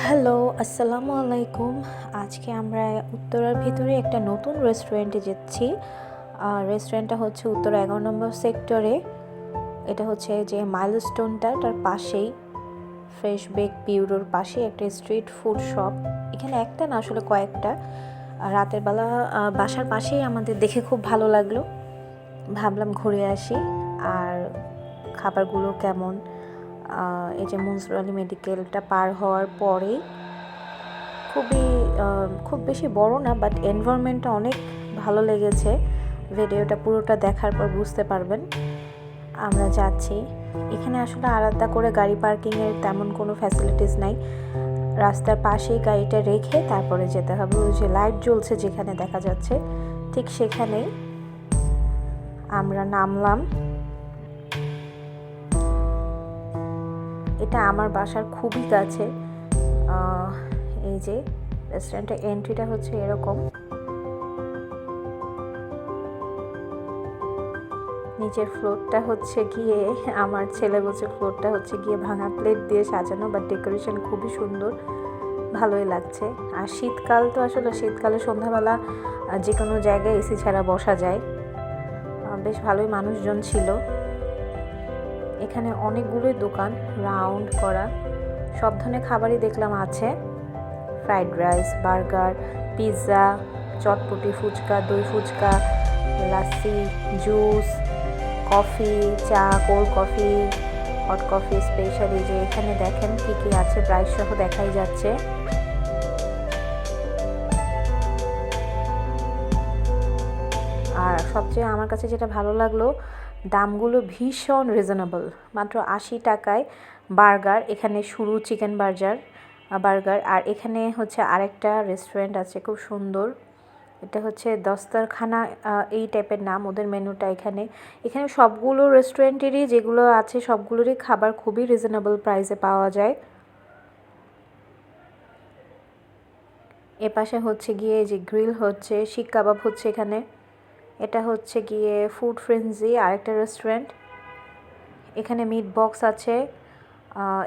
Hello, আসসালামু আলাইকুম। আজকে আমরা উত্তরার ভিতরে একটা নতুন রেস্টুরেন্টে যাচ্ছি। রেস্টুরেন্টটা হচ্ছে উত্তরা 11 নম্বর সেক্টরে। এটা হচ্ছে যে মাইলস্টোনটা তার পাশেই, ফ্রেশ বেক বিউরোর পাশে একটা স্ট্রিট ফুড শপ। এখানে একটা না, আসলে কয়েকটা। রাতের বেলা বাসার পাশেই আমাদের দেখে খুব ভালো লাগলো, ভাবলাম ঘুরে আসি। আর খাবারগুলো কেমন, এই যে মুন্সিপাল মেডিকেলটা পার হওয়ার পরেই, খুব বেশি বড় না, বাট এনভায়রনমেন্টটা অনেক ভালো লেগেছে। ভিডিওটা পুরোটা দেখার পর বুঝতে পারবেন। আমরা যাচ্ছি, এখানে আসলে আলাদা করে গাড়ি পার্কিংয়ের তেমন কোনো ফ্যাসিলিটিস নাই। রাস্তার পাশেই গাড়িটা রেখে তারপরে যেতে হবে। ওই যে লাইট জ্বলছে যেখানে দেখা যাচ্ছে, ঠিক সেখানেই আমরা নামলাম। এটা আমার বাসার খুবই কাছে। এই যে রেস্টুরেন্টের এন্ট্রিটা হচ্ছে এরকম। নিচের ফ্লোরটা হচ্ছে গিয়ে, আমার ছেলে বলছে ফ্লোরটা হচ্ছে গিয়ে ভাঙা প্লেট দিয়ে সাজানো, বাট ডেকোরেশন খুবই সুন্দর, ভালোই লাগছে। আর শীতকাল তো, আসলে শীতকালে সন্ধ্যাবেলা যে কোনো জায়গায় এসি ছাড়া বসা যায়। বেশ ভালোই মানুষজন ছিল। এখানে অনেকগুলোই দোকান রাউন্ড করা, সব ধরনের খাবারই দেখলাম আছে। ফ্রাইড রাইস, বার্গার, পিৎজা, চটপটি, ফুচকা, দই ফুচকা, লাসি, জুস, কফি, চা, cold coffee, hot coffee specially. যে এখানে দেখেন কি কি আছে, প্রাইস সহ দেখাই যাচ্ছে। আর সবচেয়ে আমার কাছে যেটা ভালো লাগলো, দামগুলো ভীষণ রিজনেবল। মাত্র 80 টাকায় বার্গার, এখানে শুরু চিকেন বার্গার। আর এখানে হচ্ছে আরেকটা রেস্টুরেন্ট আছে খুব সুন্দর, এটা হচ্ছে দস্তরখানা, এই টাইপের নাম ওদের মেনুটা। এখানে সবগুলো রেস্টুরেন্টেরই যেগুলো আছে সবগুলোরই খাবার খুবই রিজনেবল প্রাইসে পাওয়া যায়। এপাশে হচ্ছে গিয়ে যে গ্রিল হচ্ছে, শিক কাবাব হচ্ছে এখানে। এটা হচ্ছে গিয়ে ফুড ফ্রেন্সি, আরেকটা রেস্টুরেন্ট। এখানে মিট বক্স আছে,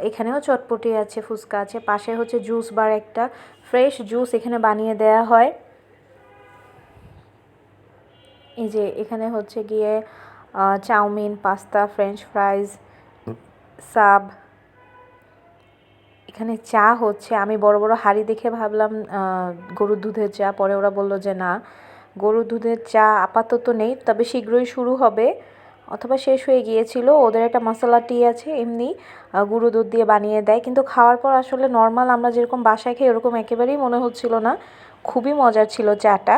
এখানেও চটপটি আছে, ফুচকা আছে। পাশে হচ্ছে জুস বার, একটা ফ্রেশ জুস এখানে বানিয়ে দেয়া হয়। এই যে এখানে হচ্ছে গিয়ে chow mein, pasta, french fries, sub. এখানে চা হচ্ছে, আমি বড় বড় হাঁড়ি দেখে ভাবলাম গরুর দুধের চা, পরে ওরা বলল যে না, গরুর দুধের চা আপাতত নেই, তবে শীঘ্রই শুরু হবে, অথবা শেষ হয়ে গিয়েছিল। ওদের একটা মশলা টি আছে, এমনি গুঁড়ো দুধ দিয়ে বানিয়ে দেয়, কিন্তু খাওয়ার পর আসলে নর্মাল আমরা যেরকম বাসায় খাই ওরকম একেবারেই মনে হচ্ছিল না। খুবই মজার ছিল চাটা,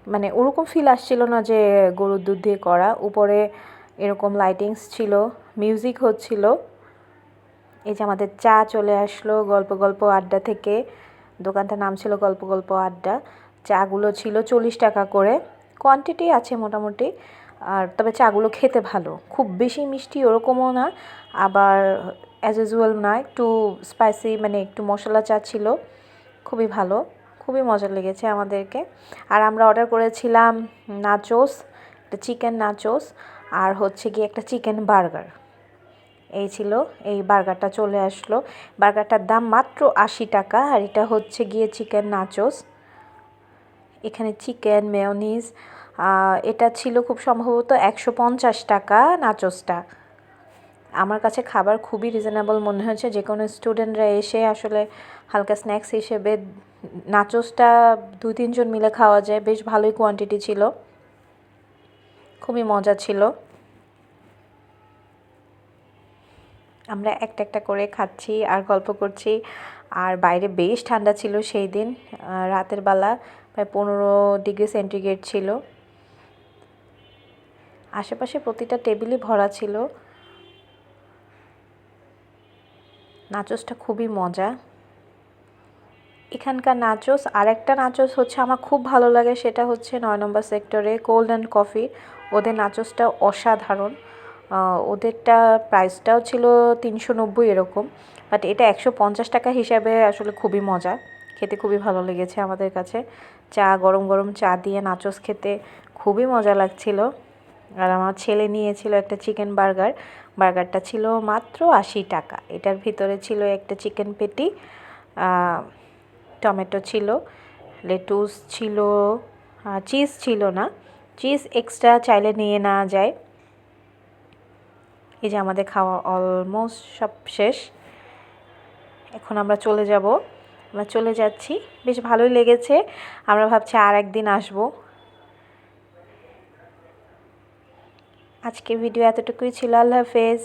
মানে ওরকম ফিল আসছিল না যে গরুর দুধ দিয়ে করা। উপরে এরকম লাইটিংস ছিল, মিউজিক হচ্ছিল। এই যে আমাদের চা চলে আসলো গল্প গল্প আড্ডা থেকে। দোকানটার নাম ছিল গল্প গল্প আড্ডা। চাগুলো ছিল 40 টাকা করে, কোয়ান্টিটি আছে মোটামুটি। আর তবে চাগুলো খেতে ভালো, খুব বেশি মিষ্টি ওরকমও না, আবার অ্যাজ ইউজুয়াল না, একটু স্পাইসি, মানে একটু মশলা চা ছিল। খুবই ভালো, খুবই মজা লেগেছে আমাদেরকে। আর আমরা অর্ডার করেছিলাম নাচোস, একটা চিকেন নাচোস, আর হচ্ছে গিয়ে একটা চিকেন বার্গার। এই ছিল, এই বার্গারটা চলে আসলো। বার্গারটার দাম মাত্র 80 টাকা। আর এটা হচ্ছে গিয়ে চিকেন নাচোস, এখানে চিকেন, মেয়োনিজ। এটা ছিল খুব সম্ভবত 150 টাকা নাচোসটা। আমার কাছে খাবার খুবই রিজনেবল মনে হয়েছে, যে কোনো স্টুডেন্টরা এসে আসলে হালকা স্ন্যাক্স হিসেবে নাচোসটা 2-3 জন মিলে খাওয়া যায়। বেশ ভালোই কোয়ান্টিটি ছিল, খুবই মজা ছিল। আমরা একটা একটা করে খাচ্ছি আর গল্প করছি। আর বাইরে বেশ ঠান্ডা ছিল সেই দিন, রাতের বেলা প্রায় 15 ডিগ্রি সেন্টিগ্রেড ছিল। আশেপাশে প্রতিটা টেবিলই ভরা ছিল। নাচোসটা খুবই মজা এখানকার নাচোস। আরেকটা নাচোস হচ্ছে আমার খুব ভালো লাগে, সেটা হচ্ছে 9 নম্বর সেক্টরে কোল্ড অ্যান্ড কফি। ওদের নাচোসটা অসাধারণ। ওদেরটা প্রাইসটাও ছিল 390 এরকম, বাট এটা 150 টাকা হিসাবে আসলে খুবই মজা, খেতে খুবই ভালো লেগেছে আমাদের কাছে। চা, গরম গরম চা দিয়ে নাচোস খেতে খুবই মজা লাগছিল। আর আমার ছেলে নিয়েছিল একটা চিকেন বার্গারটা ছিল মাত্র 80 টাকা। এটার ভিতরে ছিল একটা চিকেন পেটি, টমেটো ছিল, লেটুস ছিল, চিজ ছিল না, চিজ এক্সট্রা চাইলে নিয়ে নেওয়া যায়। এই যে আমাদের খাওয়া অলমোস্ট সব শেষ। এখন আমরা চলে যাব, আমরা চলে যাচ্ছি। বেশ ভালোই লেগেছে, আমরা ভাবছি আর একদিন আসব। আজকের ভিডিও এতটুকুই ছিল। আল্লাহ হাফেজ।